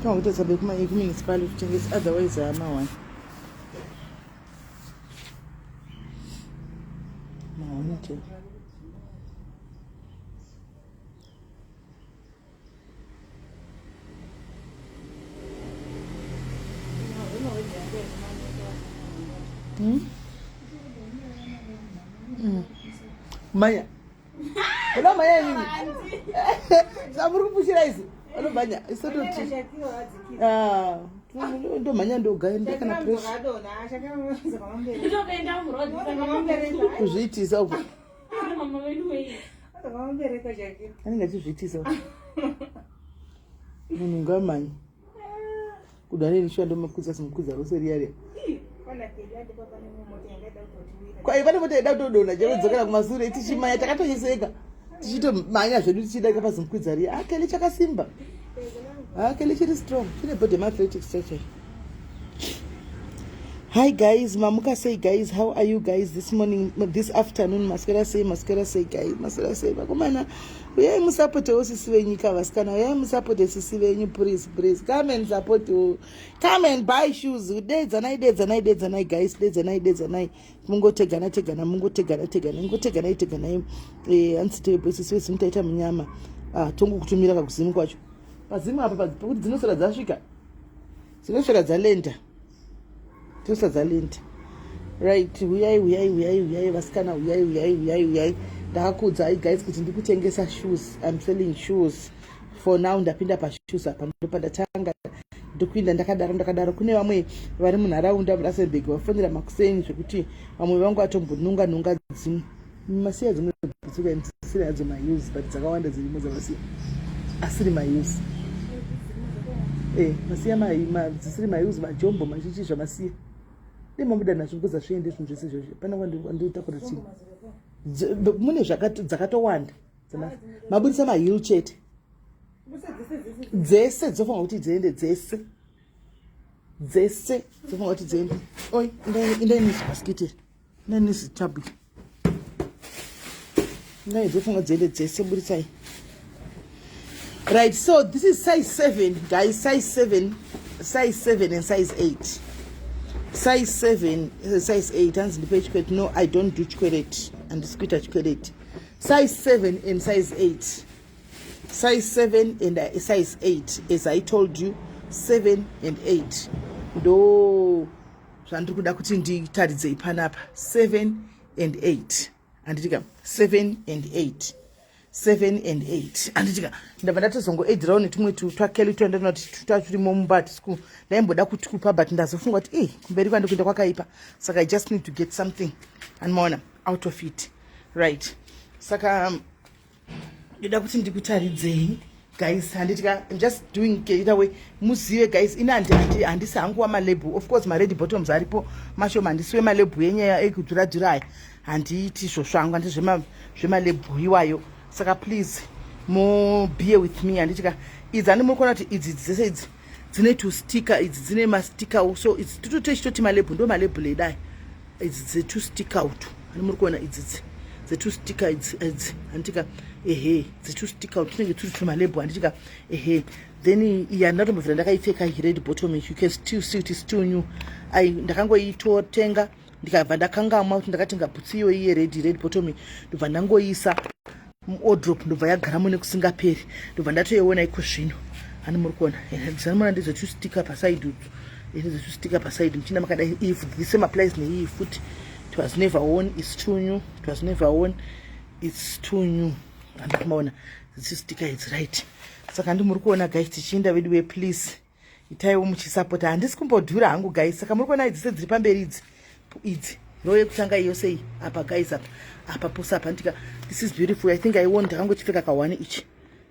Kama utasabe kuma municipality kutengesa, otherwise amawani. Mawani tu. Maya. Hello Maya nini? Saburu kupushira hizo. Hello Maya. Iso ndo ndo manya ndo gaenda kana pressure. Kuzviitisa uko. Anenge achizviitisa uko. Munhu ngamanya. Kudare nishando makuza simkuza roseriya. Kwa hivyo ndio ndio dodona je dzokera kumasure tichimanya takatoseseka tichito manya zvedu tichida kapa simkwidzaria akele chakasimba akele chiri strong chine body athletic structure. Hi guys, mamuka say guys, how are you guys this morning, this afternoon? Maskera say guys, maskera say bakomana uyai musupport osisi venyika vasikana, uyai musupport osisi venyu, please come and support, come and buy shoes. Dedzanai guys, dedzanai mungotegana ansite osisi vesi mutaita munyama tongo kutumira kakuzimu kwacho pazimu apa kuti dzinosora dzasvika dzinosvika dzalenda tosa dzalenda right. Uyai vasikana, uyai ndakakudza ai guys kuti ndikutengesa shoes. I'm selling shoes for now. Ndapinda pashoes apa ndopa ndatanga ndokuinda ndakadaro kune vamwe vari munharaunda muRustenburg vafonera makuseni zvekuti vamwe vangu atombonunga dzimu masiya dzimwe bhutsuka ndisiri hadzo mayuzi but dzakawanda dzirimo dzavasiya asiri mayuzi masiya dzisiri mayuzi majombo mazhichi zvamasiya ndemamuda nazvo kuza zviende zvinhu zvese izvozvo pana kwanditakura chii mune dzakatowanda mabudisa mahil chete dzese dzofunga kuti dziende dzese dzofunga kuti dziende. Oi indainisi basiketi indainisi tabu ndai dzofunga dziende dzese budisai. Right, so this is size 7 guys, size 7 and size 8. Size 7 size 8 hands the page quit. No, I don't do chikweret and squita chikweret. Size 7 and size 8. Size 7 and size 8, as I told you, 7 and 8. Do zvandikuda kuti nditaridze ipanapa 7 and 8 anditika 7 and 8 anditika ndabva ndatozongoedhirawo netumwe twakeli twandinoti tutachirimo mubati school ndaimboda kutupa but ndazofunga kuti kumberi kwandikuenda kwakaipa, saka I just need to get something and out of it, right? Saka ndoda kuti ndikutaridzei guys, handitika I'm just doing it away muzive guys. Ina handisi hangu wamalebhu, of course ma-red bottoms aripo mashoma, handisiwe malebhu yenyaya ekudhura aya handiiti zvosvangu, handi zvemalebhu iwayo. Saka please mo bear with me. Handitika idzi handimukona kuti idzi dzese idzi dzine tustika, idzi dzine mastika, so idzi tutotechitoti malebhu ndo malebhu ledai, idzi dzetu stick out handimurikuona idzi dzetu stika idzi handitika dzetu stick out tunenge turi tumalebhu handitika then iya ndatombovira ndakaipfeka red bottom, you can still see it is still new. Ndakangoitotenga ndikabva ndakangamwa kuti ndakatenga bhutsu iyo iye red bottom, ndobva ndangoisa muodrop, ndobva yagaramo nekusingaperi, ndobva ndatoiona iko zvino. Hani muri kuona dzanimona ndedzetu stika paside udzu, ndedzetu stika paside mchina makadai if the same applies neiyi futi. It was never worn, it's too new. It was never worn, it's too new. Handikumaona dzetu stika it's right. Saka ndimuri kuona guys tichienda vedu we please itaiwo muchisapota. Handisi kumbodhura hangu guys, saka muri kuona idzi dziri pamberi idzi row yekutanga iyo sei apa guys, apa posa apa ndika this is beautiful. I think I won ndakangochipfeka ka 1 each.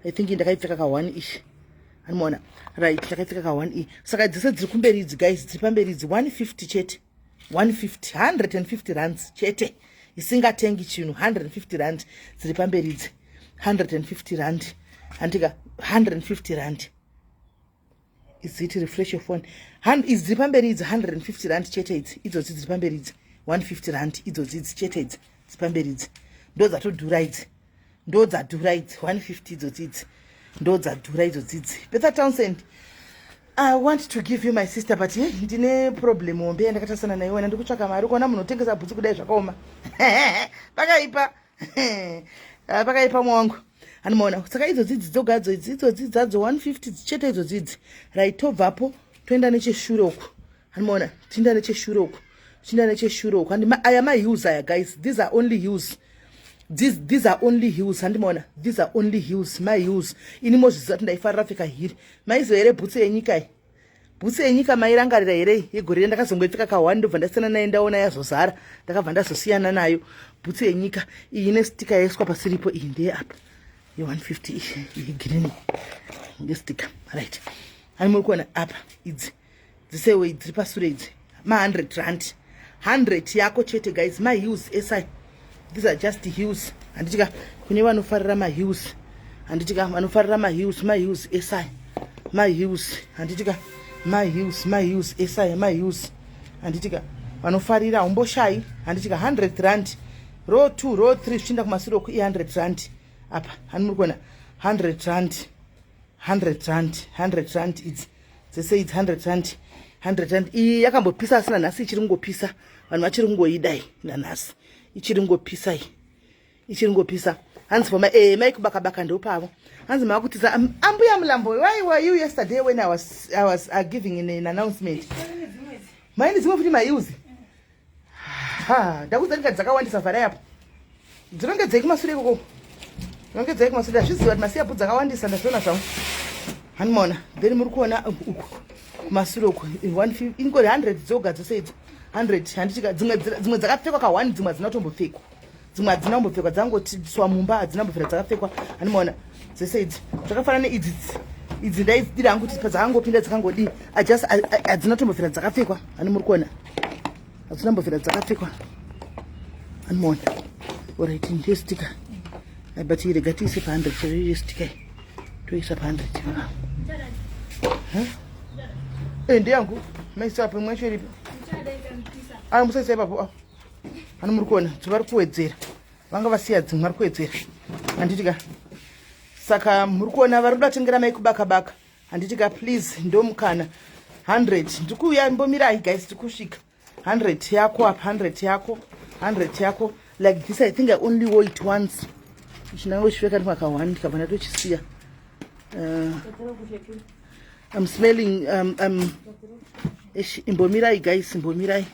I think ndakaipfeka ka 1 each. Handimona right, ndakaipfeka ka 1 each. Saka dzese dziri kumberi idzi guys, dziri pamberi idzi 150 chete, 150 rands chete, isingatengi chinhu. 150 rand dziri pamberi idzi, 150 rand handika 150 rand. Is it refresh your phone? Is dziri pamberi idzi 150 rand chete idzi, idzo dziri pamberi idzi 150 rand, idzo dziri chete idzi dziri pamberi idzi. ndo dzatodhura idzi, ndo dzadhura idzi 150 idzodzidzi, ndo dzadhura idzodzidzi. Betha Townsend, I want to give you my sister, but ndine problem hombe yandakatasana nayo wena ndikutsvaka mari kuona munhu otengesa bhutsu kudai zvakaoma. Pakaipa. Pakaipa mwangu. Anomaona saka idzodzidzi dzogadzo idzodzi dzadzo 150 chete idzodzidzi. Right, tobvapo toenda necheshure uku. Anomaona tinda necheshure uku. Tinda necheshure uku. And I am a user, guys. These are only use. These are only heels. Handimona, these are only heels. My heels. Ini mozvizati ndaifarira pfeka hiri. Maizo here bhutsu yenyika iyi. Bhutsu yenyika mairangarira here yegore ndakazongopfeka ka1 ndobva ndasiyana nayo ndaona yazozara. Ndakabva ndazosiyana nayo. Bhutsu yenyika iyi ine stika yaiswa pasiripo iyi ndeye apa. Ye 150 iyi green. Nge stika. Right. Hani muri kuona apa idzi. Dzisewo idzi pasure idzi. Ma 100 rand. 100 yako chete guys. My heels SI. These are just heels. Anditika kune vanofarira ma heels. Anditika vanofarira ma heels, my heels SI. My heels. Anditika my heels SI, my heels. Anditika vanofarira umboshai. Anditika 100 rand. Row 2, row 3 zvichienda kumashure ku 100 rand. Apa hani muri kuona 100 rand. 100 rand. 100 rand idzi. Dzese idzi 100 rand. 100 rand. Iyi yakambopisa asina nhasi ichiri kungopisa. Vanhu vachiri kungoidai nanhasi. Ichiri ngopisa iyi. Ichiri ngopisa. Hanzi for my kubaka ndo pavo. Hanzi makutisa ambuya mulambo. Why were you yesterday when I was giving an announcement? Maini dzimwe futi maiuzi. Ha, ndakuzarika dzakawandisa vhara yapo. Dzinongedzeki mashure koko. Dzinongedzeki mashure azviziva kuti masiyapo dzakawandisa ndazviona zvangu. Hanimona, then muri kuona uku. Mashure uku 150 ingori 100 dzoga dzose idzi. 100 handitika dzimwe dzakapfekwa ka1 dzimwe hadzina kutombopfekwa. Dzimwe hadzina kumbopfekwa dzangotiswa mumba hadzina kumbopfekwa dzakapfekwa. Hanimona dzese idzi zvakafanana neidzi. Idzi ndaidzidira hangu kuti padzakangopinda dzakangodi hadzina kutombopfekwa dzakapfekwa. Hani muri kuona hadzina kumbopfekwa dzakapfekwa. Hanimona alright ndestika. But irega tiise pa 100 chero stika. Toisa pa 100. Ndiyangu maisa pa mwesho ripi. Ari musese papo. Hani muri kuona vari kuwedzera. Vanga vasiya dzimwe vari kuwedzera. Handitika saka muri kuona vari kuda kutengera mai kubaka. Handitika please ndomukana 100. Ndikuuya mbomirai guys ndikusvika. 100 yako apa 100 yako. 100 yako like this. I think I only wore it once. Chinango chifeka ndimaka 1 ndikabva tochisiya. I'm smelling imbomirai guys, imbomirai.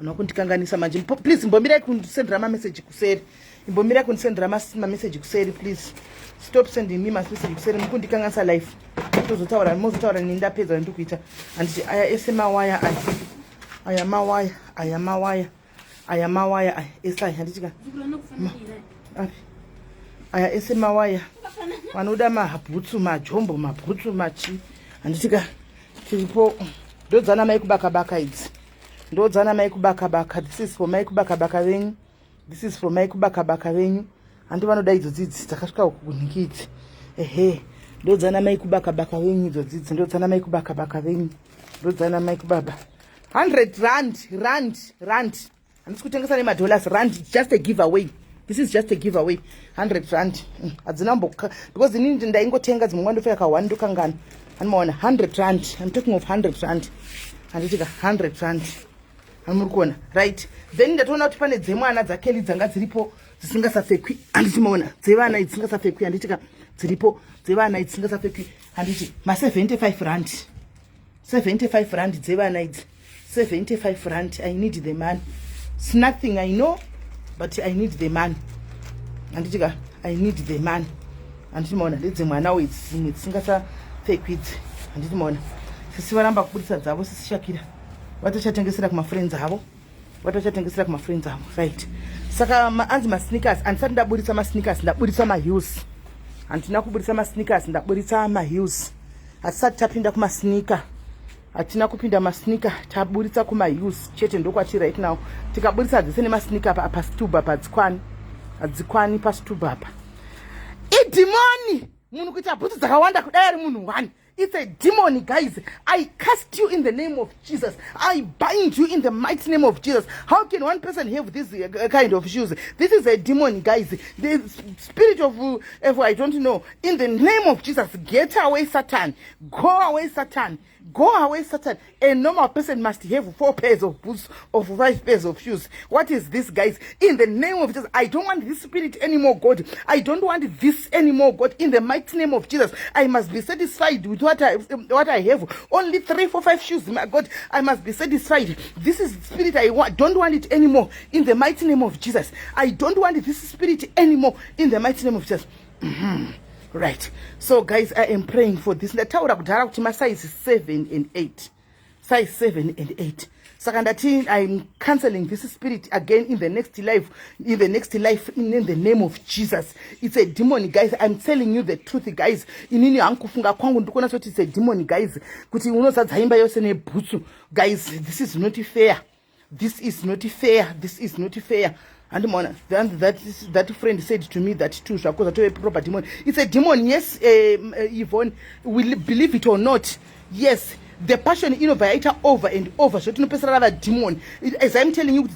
Anokundikanganisa manje. Please imbomirai kundisendera ma message kuseri. Imbomirai kundisendera ma message kuseri please. Stop sending me my message kuseri mukundikanganisa live. Tozotaura mozotaura nindapedza ndikuita. Anditi aya ese mawaya aya mawaya aya mawaya aya mawaya esa handitika. Aya ese mawaya. Vanoda mabhutsu majombo mabhutsu machi. Handitika tiripo ndodzana mai kubaka idzi. Ndodzana mai kubaka. This is for mai kubaka venyu. This is for mai kubaka venyu. Handi vanoda idzodzidzi dzakasvika kukunhiki idzi. Ehe. Ndodzana mai kubaka venyu idzodzidzi. Ndodzana mai kubaka venyu. Ndodzana mai kubaba. 100 rand. Handisi kutengesa nemadolars rand. Just a giveaway. This is just a giveaway. 100 rand. Hadzina mboka because inini ndaingotenga dzimwe ngandofika ka1 ndokangana. Handimaona 100 rand. I'm talking of 100 rand. Handitika 100 rand. Muri kuona right. Then ndatoona kuti pane dzemwana dzakeli dzanga dziripo dzisingasapfekwi. Handitimaona dzevana idzi dzisingasapfekwi. Handitika dziripo dzevana idzi dzisingasapfekwi. Handiti ma 75 rand. 75 rand dzevana idzi. 75 rand. I need the man. It's nothing I know, but I need the man. Handitika I need the man. Handitimaona ndedzemwana idzi dzimwe dzisingasapfekwi idzi. Handitimaona sisi varamba kubudisa dzavo sisi Shakira. Vatochatengesera kuma friends avo. Right. Saka anzi ma sneakers andisati ndaburitsa ma sneakers ndaburitsa ma heels. Handina kuburitsa ma sneakers ndaburitsa ma heels. Asati tapinda kuma sneaker. Hatina kupinda ma sneaker taburitsa kuma heels. Chete ndokwati right now. Tikaburitsa dzese nema sneaker pa stuba pa dzikwani. Adzikwani pa stuba pa. Idimoni munhu kuita bhutsu dzakawanda kudai ari munhu 1. It's a demon, guys. I cast you in the name of Jesus. I bind you in the mighty name of Jesus. How can one person have this kind of shoes? This is a demon, guys. The spirit of I don't know. In the name of Jesus, get away, Satan. Go away, Satan. Go away, Satan. A normal person must have 4 pairs of boots or 5 pairs of shoes. What is this, guys? In the name of Jesus, I don't want this spirit anymore, God. I don't want this anymore, God. In the mighty name of Jesus, I must be satisfied with what I have. Only 3, 4, 5 shoes, my God. I must be satisfied. This is the spirit I want. Don't want it anymore. In the mighty name of Jesus, I don't want this spirit anymore. In the mighty name of Jesus. Right. So guys, I am praying for this. Ndataura kudhara kuti size 7 and 8. Size 7 and 8. Sakandati, I'm canceling this spirit again in the next life. In the next life, in the name of Jesus. It's a demon, guys. I'm telling you the truth, guys. Inini ankufunga kwangu ndukona soti it's a demon, guys. Kuti unosadzaimba yose nebhutsu. Guys, this is not fair. This is not fair. This is not fair. And that friend said to me that too, a proper demon. It's a demon, yes, Yvonne, will believe it or not. Yes, the passion innovator over and over. So to know demon. As I'm telling you,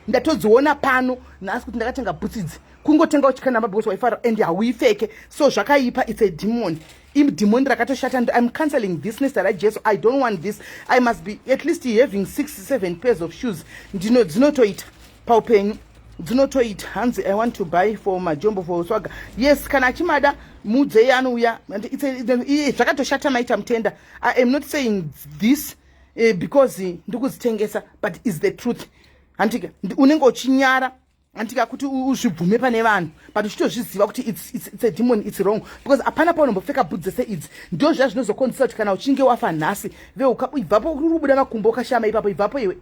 that was one pano, Nask Nakanga Putsids. Kungo Tango Chikanaba because my father and we fake. So Shakaipa, it's a demon. Demon Rakato Shat, and I'm canceling this that I don't want this. I must be at least having 6, 7 pairs of shoes. Do not to it. Paupeng. Do not it hands I want to buy for my jumbo for swagger. Yes, can I chimada mudze anuya and it's a to shatter my tender. I am not saying this because ndukuzitengesa, but it's the truth. Antika unengo chinyara antika kuti uzvibvume pane vanhu but uchitozviziva kuti it's a demon, it's wrong because apana paunombopfeka bhutsi dzese idzi ndo zvazvinozokonzera kuti kana uchinge wafa nhasi ibvapo ubuda makumbo ukashama ipapo ibvapo iwe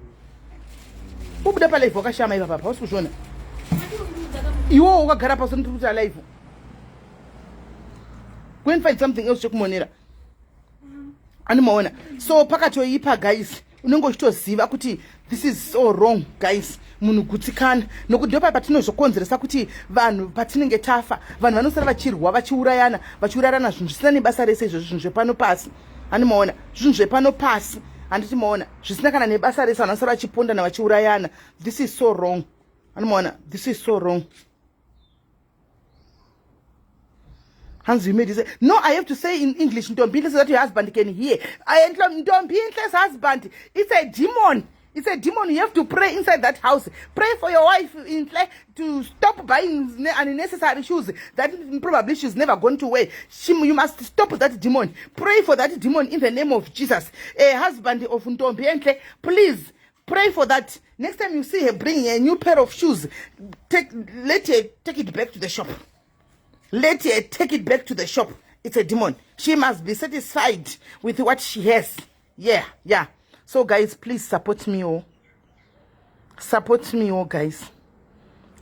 ubuda palive wakashama ipapa hausi kuzviona iwo wakagara pasi ndikuti alive go and find something else chekumonera animaona. So pakatoipa guys unenge uchitoziva kuti this is so wrong guys. Munhu gutsikana nokuti ndopa patinozokonzeresa kuti vanhu patinenge tafa vanhu vanosara vachirwa vachiurayana zvinhu zvisina nebasa rese izvo zvinhu zvepano pasi animaona zvinhu zvepano pasi handiti maona zvisina kana nebasa rese vanhu vasara vachipondana vachiurayana. This is so wrong animaona. This is so wrong. Hans, you made it say, no, I have to say in English, don't be so that your husband can hear. Don't be husband. It's a demon. It's a demon. You have to pray inside that house. Pray for your wife to stop buying unnecessary shoes that probably she's never going to wear. You must stop that demon. Pray for that demon in the name of Jesus. A husband of Ntombi, please pray for that. Next time you see her bring a new pair of shoes, let her take it back to the shop. Let her take it back to the shop. It's a demon. She must be satisfied with what she has. Yeah. So guys, please support me, oh. Support me, oh guys.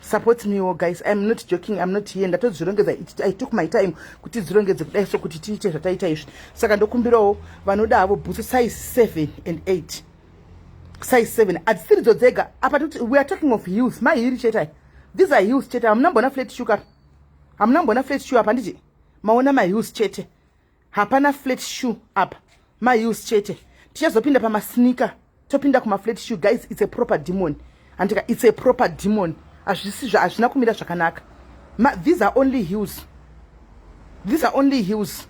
Support me, oh guys. I'm not joking. I'm not here. And I took my time. Kuti zvirongedze so kuti tiite zvataita izvi. Saka ndokumbirawo vanoda havo bhutsu size 7 and 8. Size 7. Adzisiri dzodzega. Apa we are talking of heels. My heel cheta. These are heels cheta. Amnambona flat shoe kapa. Amnambona flat shoe apa nditi. Maona my heels chete. Hapana flat shoe apa. My heels chete. Tichazopinda pama sneaker. Topinda kuma flat shoe, guys. It's a proper demon. Antika, it's a proper demon. Azvina kumira zvakanaka. These are only heels. These are only heels.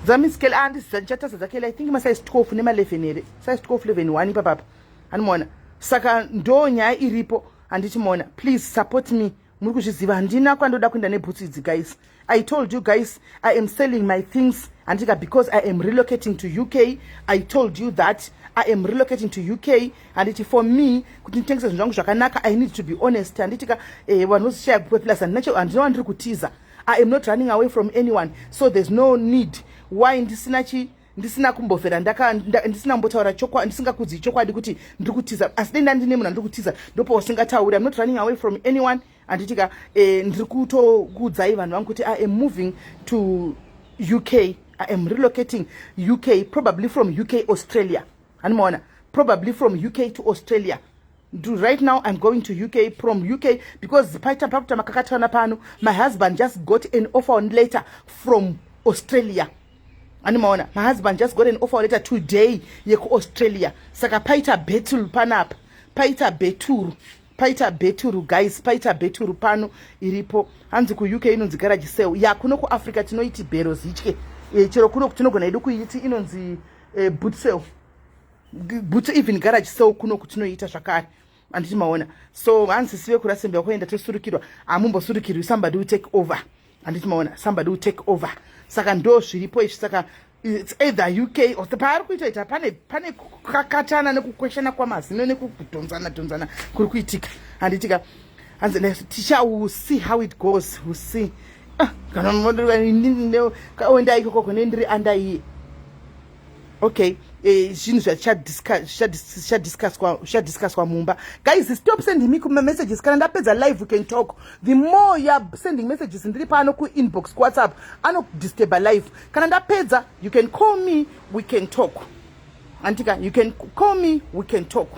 Zami scale and chata zakela. I think my size 12 nema 11 ere. Size 12 11 1 papa. Animona. Saka ndo nyaya iripo anditi mona. Please support me. Muri kuzviziva handina kwandoda kuenda nebhutsu idzi, guys. I told you guys I am selling my things andika because I am relocating to UK. I told you that I am relocating to UK and it for me kuti nditengese zvinhu zvangu zvakanaka. I need to be honest anditika vanhu vozishaya plus andino ndiri kutiza. I am not running away from anyone, so there's no need why ndisina kumbofera ndisina mbotaura chokwadi ndisingakudzi chokwadi kuti ndiri kutiza asi denda ndine munhu ndiri kutiza ndopo usingatauri. I'm not running away from anyone anditika ndiri kutokudzai vanhu vangu kuti I am moving to UK. I am relocating UK, probably from UK Australia. Animaona, probably from UK to Australia. Right now I'm going to UK, from UK because my husband just got an offer on letter from Australia. Animaona, my husband just got an offer letter today yeku Australia. Saka paita betulu panapa. Paita beturu guys, paita beturu pano iripo. Hanzi ku UK inonzi garage sale. Ya kuno ku Africa tinoiti beros ichke. Chero kuno kutinogona edu kuiti inonzi boot sale. Boot even garage sale kuno kutinoita zvakare. Anditi maona. So hanzi siwe kurasembea kuenda tosurukirwa. Amumbo surukirwa, somebody will take over. Anditi maona, somebody will take over. Saka ndo zviripo izvi, saka it's either UK or the paari kuita pane kakatana nekukweshana kwamazino nekudhonzana kuri kuitika. Handitika hanzi we'll see how it goes, we'll see. Kana kaenda ikoko nendiri andaiye. Okay, zvinhu zvatichadiscusswa mumba. Guys, stop sending me messages. Kana ndapedza live, we can talk. The more you are sending messages ndiri pano ku inbox ku WhatsApp, disturb live. Kana ndapedza, you can call me, we can talk. Antika, you can call me, we can talk.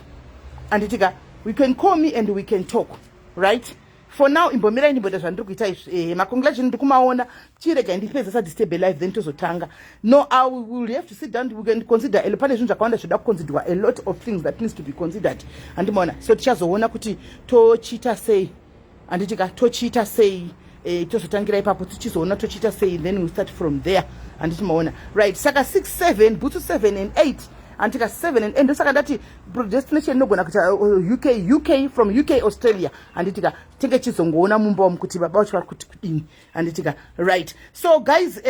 Antika, we can call me and we can talk. Right? For now, imbomira anybody zvandiri kuita izvi. Congratulations ndikumaona. Chirega ndipedza sa disturb live then tozotanga. No, I will have to sit down. We can consider pane zvinhu zvakawanda zvoda kuconsiderwa, a lot of things that needs to be considered. Andimaona. So tichazoona kuti tochita sei. Anditika tochita sei. Tozotangira ipapo tichizoona tochita sei, then we'll start from there. Andimaona. Right. Saka 6 7 butsu 7 and 8. Antika 7 and ndosaka ndati destination nogona kuti UK from UK Australia. Anditika tenge chizongoona mumba wamukuti baba wacho kuti kudini. Anditika right. So guys,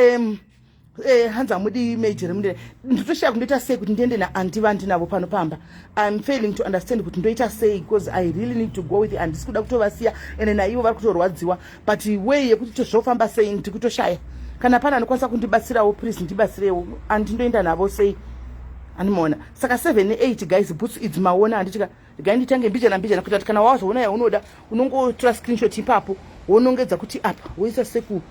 hanza mudi major mudi nditoshaya kundoita sei kuti ndiende na anti vanti navo pano pamba. I'm failing to understand kuti ndoita sei because I really need to go with the anti sikuda kutovasiya ene naivo vari kutorwadziwa, but way yekuti tozofamba sei ndikutoshaya. Kana pana anokwanisa kundibatsirawo please ndibatsirewo, andindoenda navo sei. Animona. Saka 7 8 guys, boots it's maona anditika ganditange mbijana kuti kana wazoona yaunoda unongotora screenshot ipapo wonongedza kuti apa woisa seku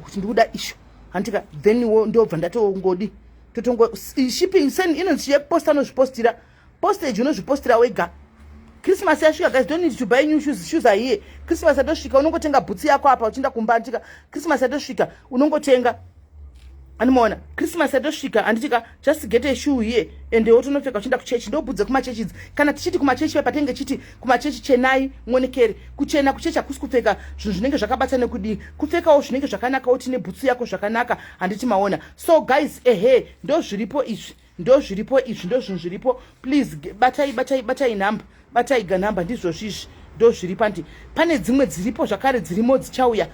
kuti ndikuda issue. Antika then ndobva ndatongodi totongo shipping send inonzi posta nozvipostira postage unozvipostira wega. Christmas yasvika guys, don't need to buy new shoes are here. Christmas yatosvika unongotenga boots yako apa uchinda kumba. Antika Christmas yatosvika unongotenga. Animona, Christmas yatosvika anditika just get a shoe here and wotonopfeka uchinda kuchechi. Ndobudze kumachechi kana tichiti kumachechi patenge chiti kumachechi chenai muonekere kuchena kuchecha kusikupfeka zvinhu zvinenge zvakabata nekudi kupfekawo zvinenge zvakanaka oti nebhutsu yako zvakanaka. Handiti maona. So guys, ndo zviripo izvi ndo zvinhu zviripo. Please batai number, batai ganamba ndizvo zvezvi ndo zviri pandi. Pane dzimwe dziripo zvakare dzirimo tichauya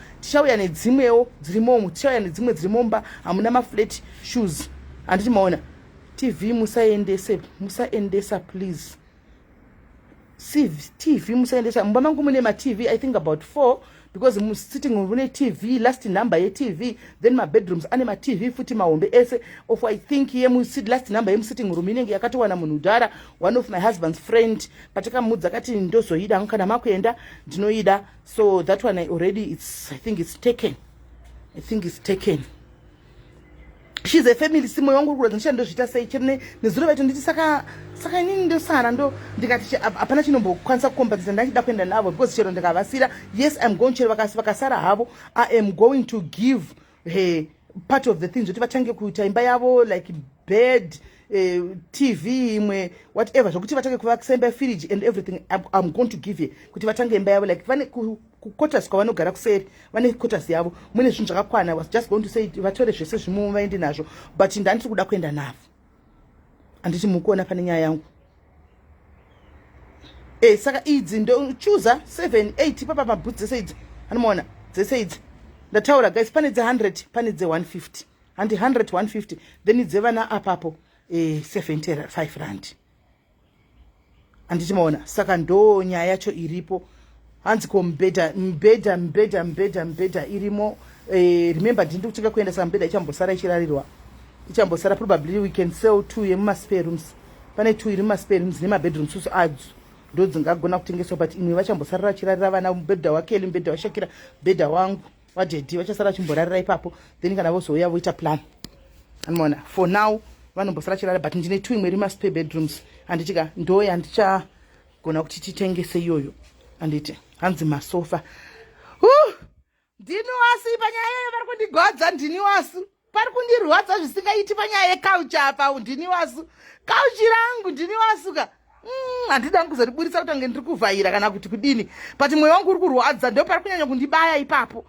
nedzimwewo dzirimo, tichauya nedzimwe dzirimo mba hamuna maflat shoes. Handiti maona. TV musaendesa please. TV musaendesa. Mumba mangu mune ma TV I think about 4 because sitting room mune TV, last number ye TV, then my bedrooms ane ma TV futi mahombe ese of I think ye last number ye sitting room inenge yakatowana munhu udhara, one of my husband's friend patakamudza akati ndozoida kana makuenda ndinoida. So that one I think it's taken. She's a family simo yangu kurodza ndichandozvita sei chirine nezuro vaito nditi saka inini ndosara ndo ndikati apana chinombokwanisa kukombenzera ndachida kuenda navo because chero ndikavasira. Yes, I'm going chero vakasara havo I am going to give part of the things kuti vatange kuita imba yavo like bed, TV imwe whatever zvokuti vatange kuvakisemba fridge and everything. I'm going to give you kuti vatange imba yavo like vane kukotas kwavanogara kuseri vane kotas yavo mune zvinhu zvakakwana. I was just going to say vatore zvese zvimo vaende nazvo but ndandiri kuda kuenda navo. Anditi mukuona pane nyaya yangu. Saka idzi ndo choose 7 8 papa mabhutsi dzese idzi. Anomaona dzese idzi ndataura guys, pane dze 100 pane dze 150 and 100 150 then dzevana apapo 75 rand. Anditi maona. Saka ndo nyaya yacho iripo. Hanzi ko mbedha irimo. Remember ndindi kutenga kuenda sambedha ichambosara ichirarirwa. Ichambosara probably we can sell 2 yemuma spare rooms. Pane 2 iri muma spare rooms nema bedrooms adzo ndo dzingagona kutengeswa but imwe vachambosarira chirarira vana mubhedha wakeli mubhedha washakira mubhedha wangu wadhedhi vachasara chimborarira ipapo then kana vozouya voita plan. Anoona for now vanombosara chirarira but ndine 2 imwe iri muma spare bedrooms. Anditika ndo yandichagona kuti titengese iyoyo. Anditi hanzi masofa ndini wasi panyaya vari kundigodza ndini wasi pari kundirwadza zvisingaiti panyaya yekauchi apa. Ndini wasu kauchi rangu ndini wasuka. Handida kuzoriburisa kutange ndiri kuvhaira kana kuti kudini, but mwoyo wangu uri kurwadza, ndo pari kunyanya kundibaya ipapo.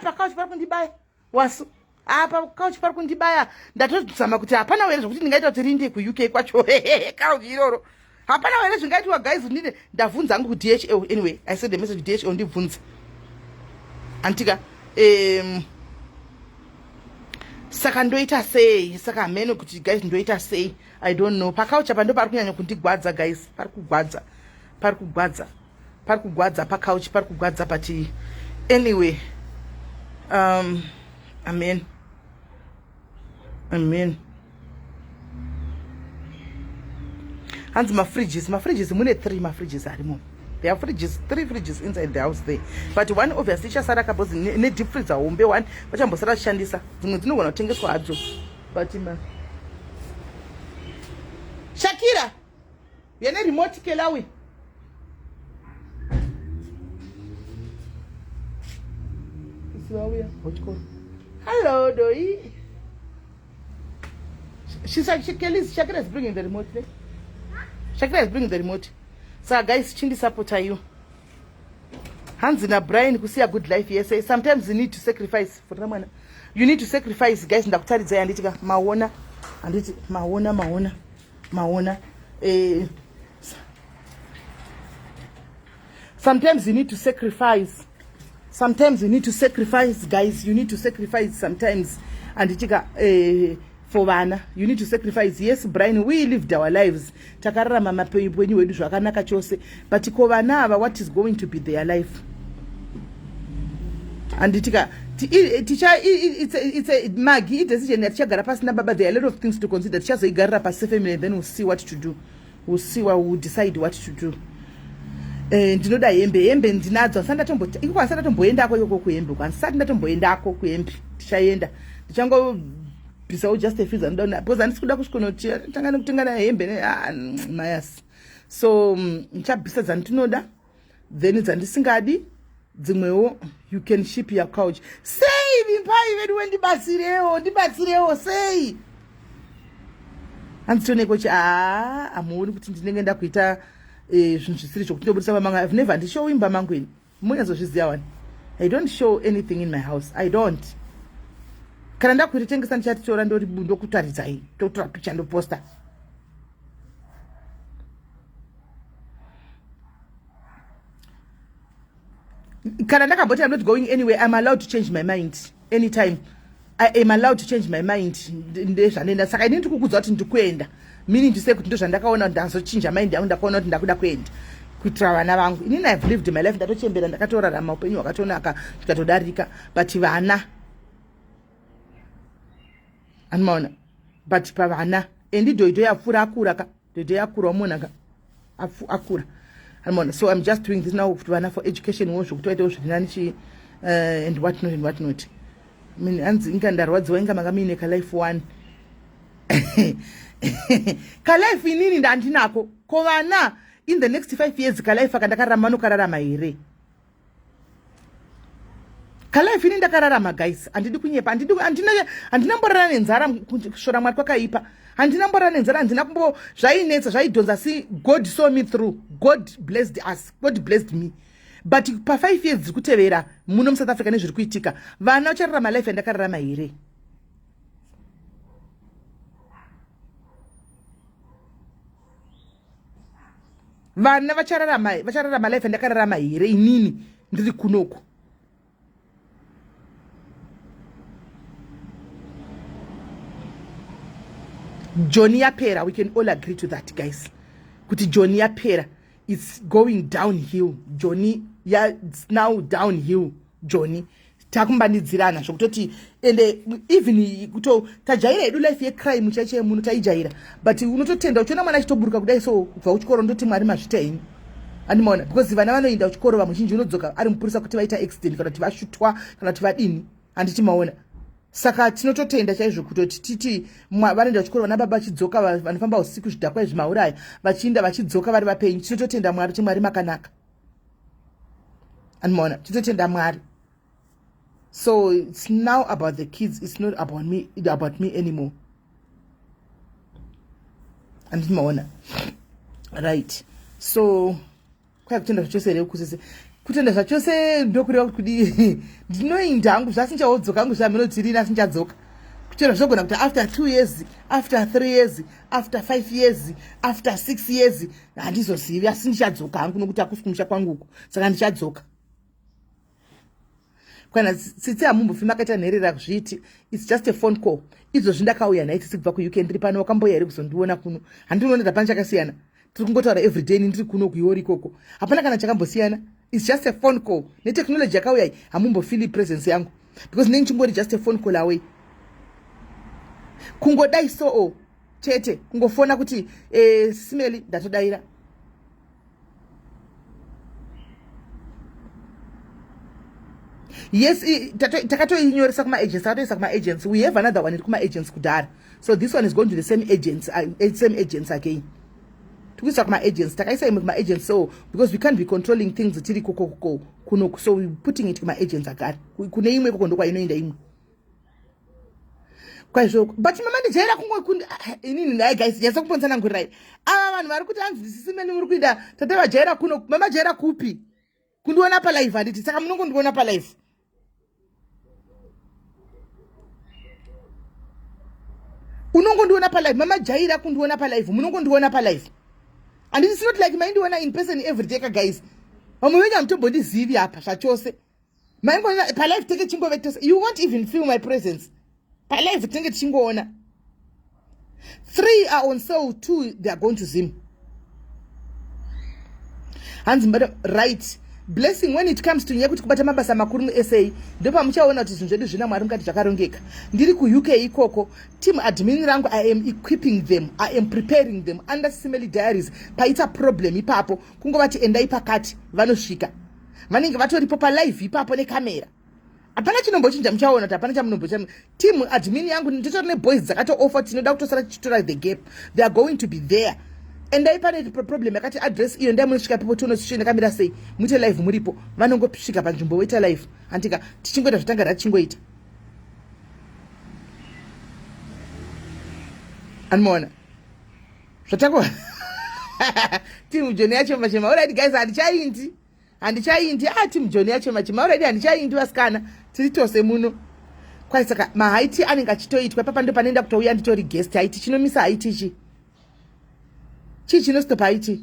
Pakauchi pari kundibaya wasu, pakauchi pari kundibaya. Ndatozama kuti hapana here zvokuti ndingaita kuti rinde kuUK kwacho kauchi iroro. Hapana here zvingaitwa guys. Ndabvunza hangu kuDHL. Anyway, I sent a message to DHL ndibvunze antika saka ndoita sei, saka hameno kuti guys ndoita sei, I don't know. Pakauchi apa ndo pari kunyanya kundigwadza guys, pari kugwadza pakauchi pari kugwadza. But anyway, amen. Hands my fridges mune 3 fridges arimo. There are fridges, 3 fridges inside the house there. But one obviously chasara kabozi ne deep freezer hombe one vachambosara kushandisa. Dzimwe dzinogona kutengeswa hadzo. But Shakira, yene remote kelawi. Hello, Doi. Shakira is bringing the remote there. Shakira is bringing the remote. So guys, chindi supporter you. Hands in a brain kusi a good life. Yes, sometimes you need to sacrifice for the you need to sacrifice, guys. Ndakutariza yanditika maona anditi maona. Sometimes you need to sacrifice. Sometimes you need to sacrifice, guys. You need to sacrifice sometimes. Anditika for vana, you need to sacrifice. Yes, Brian, we lived our lives. Takarama mapenyu wedu zvakanaka chose. But ko vana ava, what is going to be their life? Anditika it's a magi decision that chagara pasina baba. There are a lot of things to consider. Chazo igarra pasi family, then we'll see what to do. We'll see what we'll decide what to do. Ndinoda hembe ndinadzo. Sanda tomboendako yoko kuhembe. Sanda ndatomboendako kuhembe. Tichaenda. Tichango bisa just a freezer ndona. Because andisikuda kusikonotia. Tangana kutengana hembe mayas. So nchabisa dzandinoda. Then dzandisingadi. Dzimwewo you can ship your couch. Say vimpai vedu ndibatsirewo say. Anditone kochi amuoni kuti ndinenge ndakuita zvinhu zvisiri zvokutobudisa pamanga. I've never show imba mangweni. Munyatsozviziva wani. I don't show anything in my house. I don't. Kana ndakuritengesa ndichatitora ndokutaridzai totora picha ndoposta. Kana ndakamboti I'm not going anywhere. I'm allowed to change my mind anytime. I am allowed to change my mind. Ndezvanenda saka inini ndikukudza kuti ndikuenda. Meaning to say kuti ndozvandakaona ndazochinja mind yangu ndakaona kuti ndakuda kuenda kuitira vana vangu. Inini I've lived my life, ndatochembera, ndakatorarama upenyu hwakatonaka zvikatodarika. But vana anomaona, but pavana endi dhoidho yapfura akura ka dhoidho yakura munhu akura anomaona. So I'm just doing this now kuti vana for education wo zvokutoitawo zvirinani and what not. I mean, hanzi inga ndarwadziwa inga manga muine ka life one. Ka life inini ndandinako ko vana in the next 5 years ka life akandakararama nokararama here. Ka life inini ndakararama guys. Andidi kunyepa, andina mborana nenzara kushora mwari kwakaipa. Andina mborana nenzara, andina kumbo zvainetsa zvaidhonza si God saw me through. God blessed us. God blessed me. But pa 5 years kutevera muno South Africa nezviri kuitika, vana vachararama life yandakararama here. Vana vachararama life yandakararama here inini ndiri kunoko. Johnny yapera, we can all agree to that, guys. Kuti Johnny yapera, it's going downhill. Johnny, yeah, it's now downhill. Johnny, takumbanidzirana zvokutoti ende even kuto tajaira edu life yecrime chache munhu taijaira, but unototenda uchiona mwana achitoburuka kudai so kubva kuchikoro ndoti Mwari mazvita ini. Andimona, because vana vanoenda kuchikoro vamuzhinji unodzoka ari mupurisa kuti vaita accident kana kuti vashutwa kana kuti vadini handiti maona. Saka tinototenda chaizvo kutoti titi vanoenda kuchikoro vana baba vachidzoka vanofamba usiku zvidhakwa zvimauraya vachiinda vachidzoka vari vapenyu. Tinototenda Mwari kuti Mwari makanaka. Andimona, tinototenda Mwari. So it's now about the kids. It's not about me anymore. And maona. Right. So kwa kutenda zvachose kutenda zvachose ndokureva kuti ndinoinda hangu zvasinchaodzoka hangu zvaminotirina sinchadzoka. Kutenda zvogona kuti after 2 years, after 3 years, after 5 years, after 6 years handizozivi asi ndichadzoka hangu nokuti akusi kumusha kwanguku. Saka ndichadzoka. Kana tsitsi amumbofi makaita nherera kuzviti it's just a phone call. Izvo zvindakauya naiti sikubva ku-UK ndiri pano wakamboya here kuzondiona kuno. Handinoona tapana chakasiyana. Tiri kungotaura everyday ndiri kuno kuiori ikoko. Hapana kana chakambosiyana. It's just a phone call. Netechnology yakauya hamumbofili presence yangu. Because nengi chingori just a phone call away. Kungodai so chete kungofona kuti Smelly ndatodaira. Yes, takatoinyoresa kuma agents. We have another one kuma agents kudara. So this one is going to the same agents again. Tukuisa kuma agents. Takaisa kuma agents so because we can't be controlling things tiri kuno, so we putting it kuma agents agari. Kune imwe kokondo kwa inoinda imwe. Kwa hiyo but mama ndijaira kungwe inini naye guys yasa kuponzana ngurai. Vanhu vari kuti anzi Smelly muri kuida tateva jaira kuno mama jaira kupi? Kundiona pa live handiti saka munongondiona pa live. Unongondiona pa live mama jaira kundiona pa live munongondiona pa live. And it's not like maindiona in person every day guys. Mama wenyu amtombondizivi apa zvachose. Maindiona pa live take chingove tose. You won't even feel my presence. Pa live take chingoona. 3 are on sale, 2 they are going to Zim. Hands madam right. Blessing when it comes to nyekuti kubata mabasa makuru mu-SA ndopa muchaona kuti zvinhu zvedu zvina Mwari mukati zvakarongeka. Ndiri ku-UK ikoko team admin rangu I am equipping them, I am preparing them under Smelly diaries. Paita problem ipapo kungovati endai pakati vanosvika vanenge vatoripo pa live ipapo nekamera. Hapana chinombochinja muchaona kuti hapana chamunombochinja. Team admin yangu nditori neboys dzakato offer tinoda kutosara tichitora the gap. They are going to be there. And I pane problem yakati address iyo ndai munosvika people tonosvika kamera sei muite live muripo vanongosvika panzvimbo woita live antika tichingoita zvitanga rachingoita anmona zvatako team Johnny yachema chema already guys handichaindi team Johnny yachema chema already handichaindi vasikana tiri tose muno kwai saka mahaiti anenge achitoitwa papa ndo panoenda kutouya nditori guest haiti chinomisa haiti ichi chinostopa ichi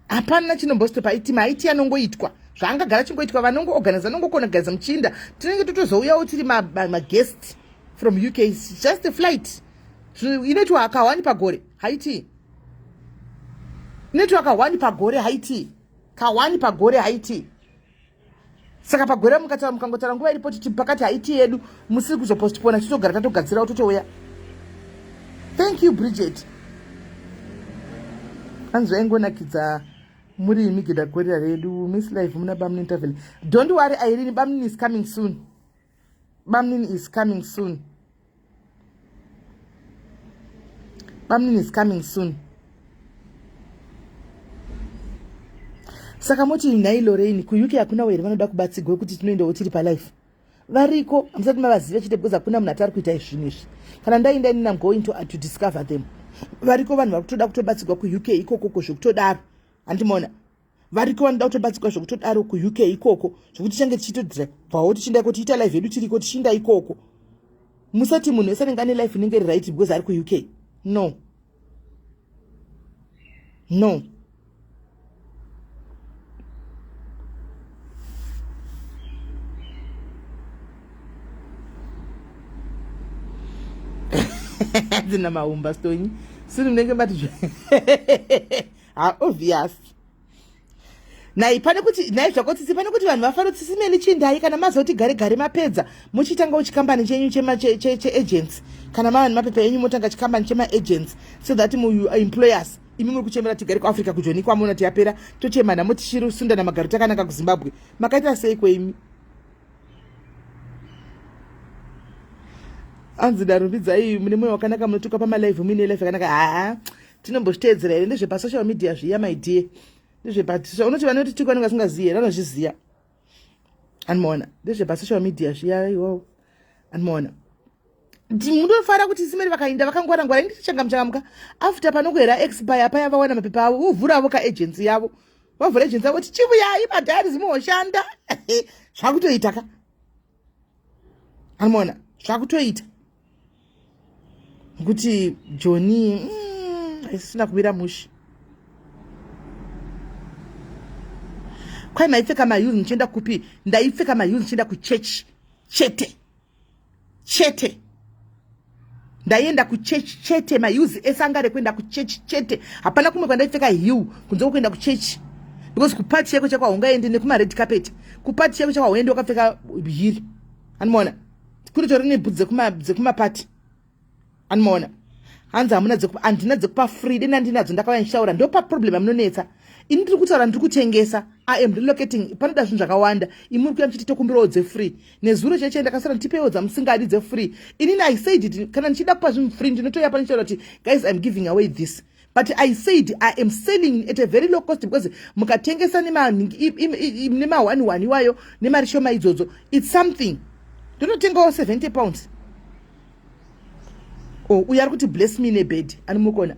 hapana chinombostopa iti maiti anongoitwa zvaangagara chingoitwa vanongoorganiza nongokona kugariza muchinda tinenge totozouyawo tiri maguest from UK. It's just a flight inoitwa ka1 pagore haiti inoitwa ka1 pagore haiti ka1 pagore haiti saka pagore mukangotara nguva iripo titi pakati haiti yedu musiri kuzopostpona titogara tatogadzirawo totouya. Thank you, Bridget. Anzo engonakidza muri migida gorira redu Miss Life muna Bamnin interval. Don't worry, Irene, Bamnin is coming soon. Bamnin is coming soon. Bamnin is coming soon. Saka moti nai Lorraine ku UK hakuna were vanoda kubatsigwa kuti tinoendawo tiri pa life. Variko amsati mavaziva chete because hakuna munhu atari kuita izvi izvi. Kana ndaenda inini I'm going to discover them. Variko vanhu vari kutoda kutobatsigwa ku-UK ikoko zvokutodaro. Handimona. Variko vanoda kutobatsigwa zvokutodaro ku-UK ikoko zvokuti change tichitobvawo tichienda tiita live yedu tiriko tichinda ikoko. Musati munhu wese anenge ane life inenge iri right because ari ku-UK. No. No. Zina maumba stonyi siri munenge mbati obvious nai pane kuti nai zvakotsitsi pane kuti vanhu vafaro Smelly chindai kana mazoti gare mapedza muchitanga uchikambani chenyu agents kana vanhu mapepa enyu motanga chikambani chema agents so that mu employers imi muri kuchemera tigare kuAfrica kujoni kwamuna tiyapera tochemana motishiri usunda na magaro takanaka kuZimbabwe makaita sei kweimi anzi darumbidzai mune moyo wakanaka munotuka pama live mine live yakanaka tinombozviteedzera here ndezvepa social media zviya my dear ndezvepa unoti vanoti tikwanenge vasingazivi here vanozviziya Anmona. Ndezve pasocial media zviya iwo. Anmona. Ndinofanira kuti simeri vakainda vakangwara-ngwara ndichichangamuka after panokwera expire paya vawana mapepa avo vovhurawo kaagency yavo vavhura agency yavo kuti chivuyai madhari zimoshanda zvakutoita ka anmona zvakutoita kuti Johnny isina kuvira mushi kwai maipfeka mayuzi nichienda kupi ndaipfeka mayuzi nichienda kuchechi chete ndaenda kuchechi chete mayuzi esanga rekuenda kuchechi chete hapana kumwe kwandaipfeka hiu kunze kuenda kuchechi because kupati yako chakwa ungaende nekuma red carpet kupati yako chakwa uende wakapfeka hiri anmona kuri tori nebhudzi dzekuma party anmona hanzi hamuna handina dzekupa free dena ndinadzo ndakauya ndishaura ndopa problem amunonetsa ini ndiri kutaura ndiri kutengesa I am relocating panoda zvinhu zvakawanda imuri kuya muchiti tokumbirawo dze-free nezuro cheche ndakasara ndipewo dzamusingadi dze-free inini I said it kana ndichida kupa zvinhu free ndinotoya panichaura kuti guys I'm giving away this but I said I am selling at a very low cost because mukatengesa nema-1 iwayo nemari shoma idzodzo it's something ndinotengawo 70 pounds uyo ari kuti bless me nebed animukona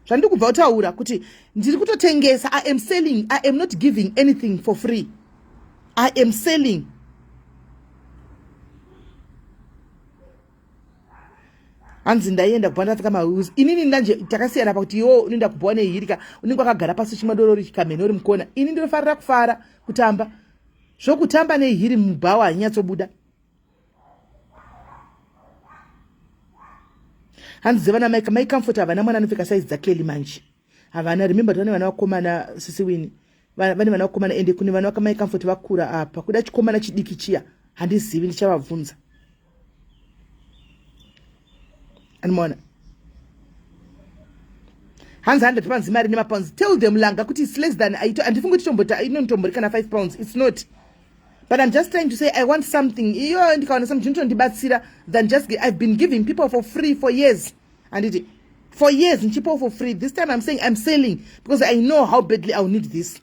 zvandiri kubva kutaura kuti ndiri kutotengesa I am selling I am not giving anything for free I am selling hanzi ndaienda kubva ndapfeka mahuzi inini ndanje takasiyana pakuti iwo unoenda kubva nehirika unenge wakagara pasi chimadorori chikamheni uri mukona ini ndinofarira kufara kutamba zvokutamba nehiri mubhawa hanyatsobuda hanzi dzevana mai comfort havana mwana anopfeka saizi dzakeli manje havana remember vane vana vakomana sisiwini vane vana vakomana ende kune vana vakamai comfort vakura apa kuda chikomana chidiki chiya handizivi ndichavabvunza anmona hanzi 100 pounds mari nemapounds tell them langa kuti it's less than andifungi kuti inotombori kana 5 pounds it's not but I'm just trying to say I want something iyo ndikaona something ndondibatsira than just I've been giving people for free for years and for years nchipo for free this time I'm saying I'm selling because I know how badly I'll need this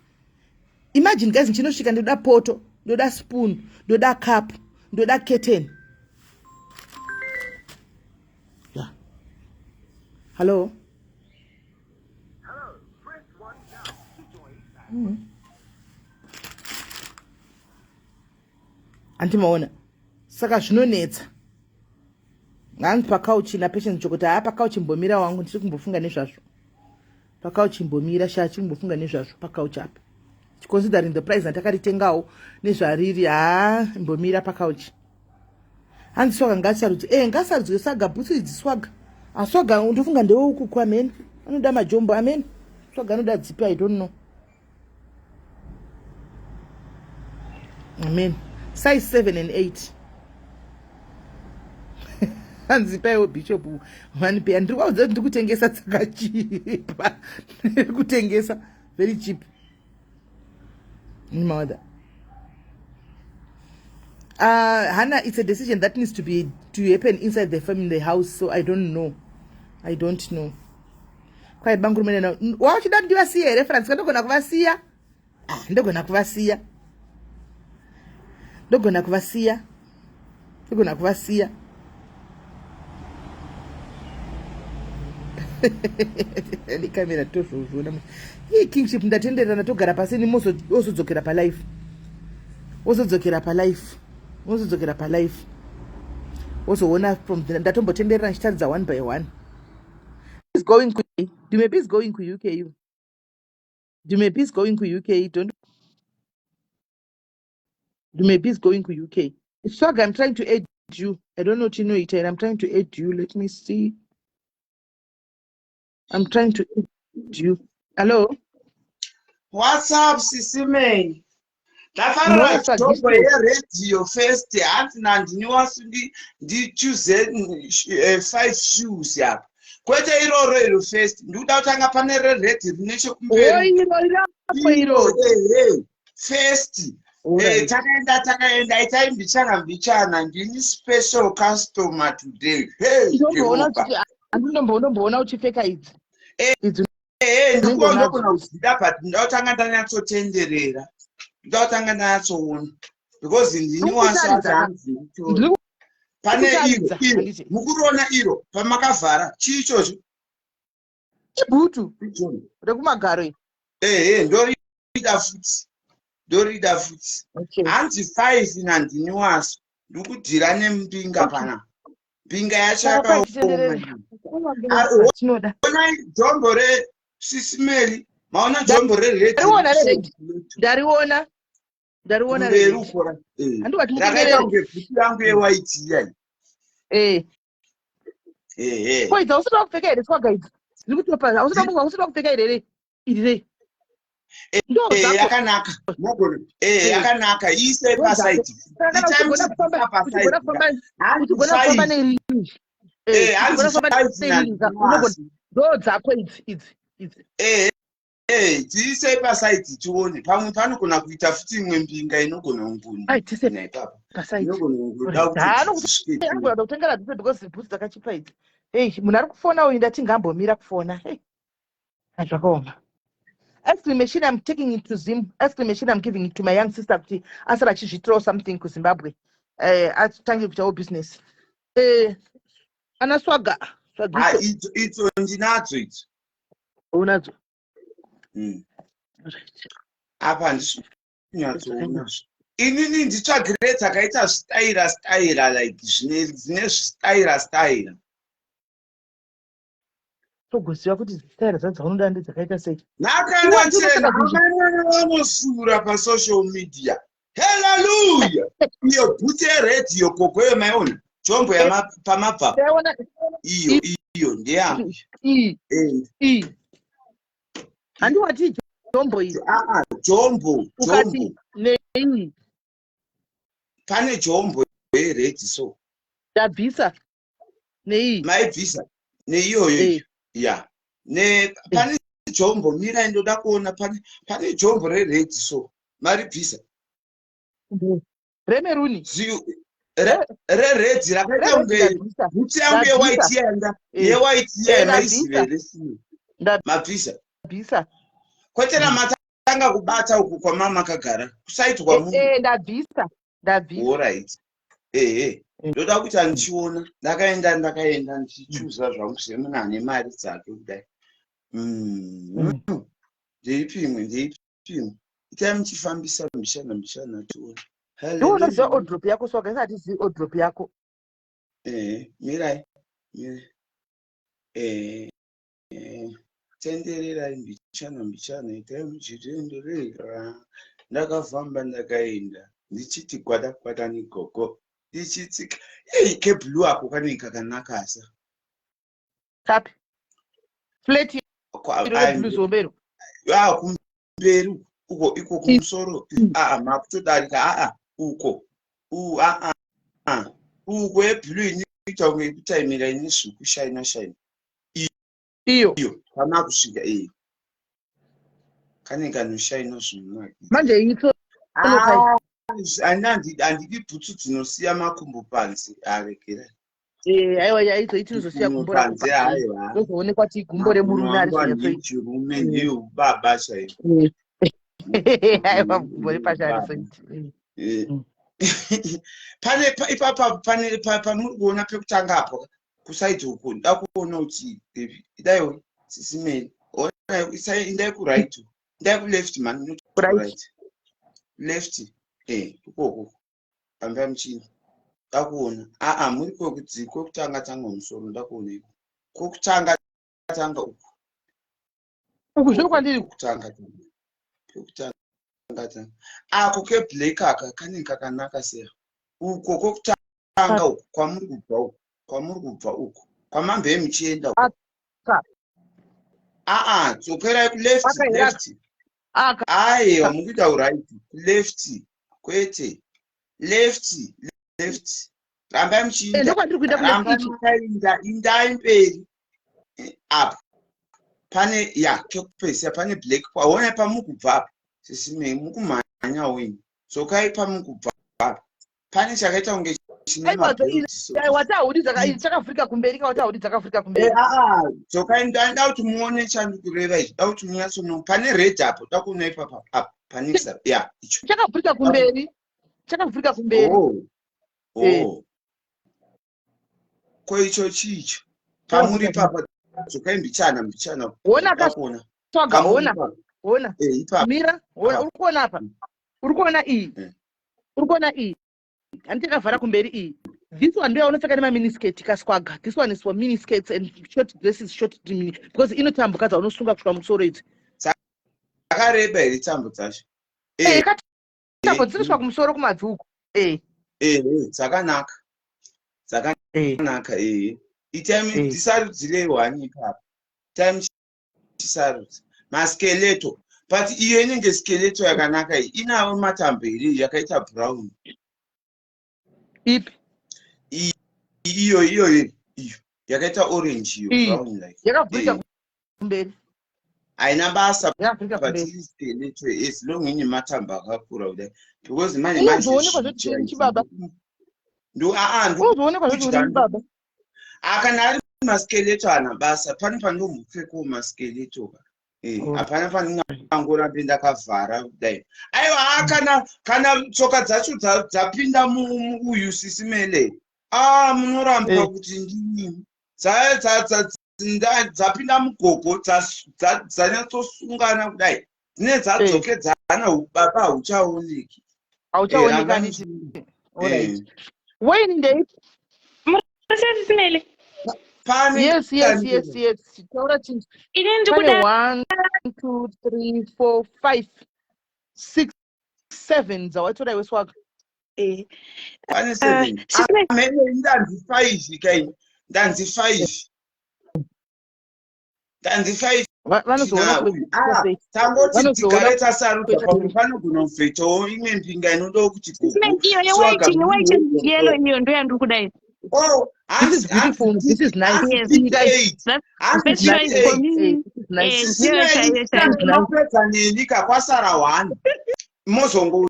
imagine guys nchinosvika ndoda poto ndoda spoon ndoda cup ndoda curtain yeah hello press 1 now to join antimaona saka zvinonetsa nganzi pakauchi napatience chokuti haa pakauchi mbomira wangu ndiri kumbofunga nezvazvo pakauchi mbomira shaa chiri kumbofunga nezvazvo pakauchi apa considering the price ndakaritengawo nezvariri haa mbomira pakauchi hanzi swaga ngasarudzi ngasarudzwe saga bhutsu idzi swaga aswaga ndofunga ndewo ukuku amen anoda majombo amen swaga anoda dzipi I don't know amen size 7 and 8 hanzi paiwo bishop vanipea ndiri kwaudza kuti ndiri kutengesa dzakachipa ndiri kutengesa very cheap mother Hannah, it's a decision that needs to happen inside the family, the house, so I don't know kwai bangurume nena wachida ndivasiya here France ndogona kuvasiya ndogona kuvasiya ndikamera tozvozvona hii kingship ndatenderana togara pasi ni ozodzokera palife ozoona from ndatombotenderana nchitaridza 1 by 1 Dumebi is going to UK. Dumebi is going to UK. Dumebi is going to UK. Swag, I'm trying to add you. I don't know if you know it, and I'm trying to add you. Let me see. I'm trying to add you. Hello? What's up, SIS MELLY? Ndafanira kutombo radio first hati nandiniwasundi ndichoose 5 shoes apa. Kwete iroro first ndikuda kutanga pane red rine chekumberi. First takaenda itai mbichana ndini special customer today. Ndomboona uchipfeka idzi. Ndikona kuzida but ndotanga ndanyatsotenderera. Ndotanga ndanyatsoona because ndini wasati hanzi nditori pane iro mukuona iro pamakavhara chii ichocho ibhutu rekumagaro ndorida futi hanzi 5 nandini waso ndikudhira nemupinga pana mpinga yacho yakaoma jombo reSIS MELLY maona jombo ndariona rakaita kunge bhuti yangu yewaiti iyai koidza usida kupfeka here swaga idzi ndiri kutopa usida kupfeka here iri yakanaka yakanaka iise pasaiti kufamba neringi ndo dzako idzi dziise pasaiti tione pamwe panogona kuita futi imwe mbinga inogona kungungoda kutengera dzose because bhuti dzakachipa idzi munhu ari kufona uyu ndati ngambomira kufona zvakaoma. Ice cream machine I'm taking it to Zim. Ice cream machine I'm giving it to my young sister kuti asara chizvitiro something ku Zimbabwe. Atange kuita business. Ana swaga. Ito ndinadzo ito. Unadzo. Apa ndisonyatsoona. Inini nditsvagire dzakaita staira like zvine staira. Togoziva kuti staira dzaunoda ndedzakaita sei. Nakandachena vanosura pasocial media. Hallelujah! Iyo bhute radio kokoyo maiona. Jombo pamabva. Iyo ndeyangu. Handiwati jombo iyi. Jombo. Nei. Pane jombo ready so. Dabvisa. Nei. Maibvisa. Neiyoyo. Yeah. Pane jombo mira ndoda kuona pane jombo rered so maribvisa remeruni red rakaita unge bhuti yangu yewhite maizivere mabvisa kwetera matanga kubata uku kwamama akagara kusaitwa munhu ndabvisa alright ndoda kuti andichiona ndakaenda ndichichuza zvangu semunhu mari dzake kudai ndeipimwe itai muchifambisa mishana tione unoziva odrop yako swaga isatizivi odrop yako mirai tendererai mbichana itai muchitendorera ndakafamba ndakaenda ndichiti kwata nigogo ndichitsika kebhulu ako kanenge kakanakasa kapi fleti blue zombero kumberi iko kumusoro makutodarika uko yebhulu inoita kunge kutaimira ine svuku shaina iyo kana kusvika kane kanoshaina zvinhu manje handidi bhutsu dzinosiya makumbo panze arekera aiwa yaizozosiya gumbo panze aiwa zozoonekwa ti gumbo remurume ari chirume ndeubaba chaiko aiwa gumbo repasha ari soiti ipapa pamuri kuona pekutanga apo kusaiti uko nda kuona kuti idaiwo SIS MELLY indai kuright indai kuleft man not right left ukoko pamba muchini ndakuona muri kwekudziko kutanga musoro ndakuona iko kokutanga uku zviri kwandiri kutanga ako keblack aka kanenge kakanaka seya uko kokutanga uku kwamuri kubva uko kwamambe muchienda dzokerai kuleft aiwa mukuita uright left kwete left rambai muchiinda indai mberi apo pane kekupesera pane black kwaona pamukubva apo SIS MELLY mukumhanya wenyu dzokai pamukubva apo pane chakaita kunge chakavhurika kumberi dzokai nda kuti muone chandikureva izvi da kuti munyatsono pane red apo da kuona ipapa apo pane icho chakavhurika kumberi chakavhurika kumberi. Ko icho chicho pamuri papa dzokai Ona ndakuona kaswaga, ona ipapa mira, ona uri kuona apa, uri kuona iyi, uri kuona iyi, handiti yakavhara kumberi iyi. This one ndoya unopfeka nemaminisketi kaswaga. This one is for miniskirts and short dresses, short mini, because inotambo kadza unosunga kusvika musoro idzi. Dzakareba here tambo dzacho? Tambo dzinosvika kumusoro kumadhuku. Dzakanaka. Itai tisarudzire hwani ipapa. Time tisarudze. Maskeleto. But iyo inenge skeleto yakanaka iyi. Inawo matambo here yakaita brown. Ipi? Iyo. Yakaita orange iyo brown like. Yakavhurika kumberi. Haina basa Yakavhurika but kumberi. skeleto as long ine matambo akakura kudai. Because manje Unozoonekwa zvoti baba. Unozoonekwa zvoti baba. Kana ari maskeleto ana basa pane pandomupfeko maskeleto hapana pandingangorambe ndakavhara kudai. Aiwa kana tsoka dzacho dzapinda muuyu SIS MELLY munoramba kuti ndini dzapinda mugogo dzanyatsosungana kudai dzine dzadzokedzana ubaba hauchaoneki. Hauchaonekani. Wayne ndei. SIS MELLY. Yes. Taura chinhu. Pane 1, 2, 3, 4, 5, 6, 7 dzawatora iwe swaga. Pane 7. Ndanzi 5 kai. Ndanzi 5. Vanozoona tangoti tigare tasarudza pamwe panogona kufetowo imwe mpinga inoda kuti iyo yewhite yellow iyo ndo yandiri kudai. This is beautiful. This is nice. Yes. That's best choice for me. Mapedza nenyika kwasara 1 mozongo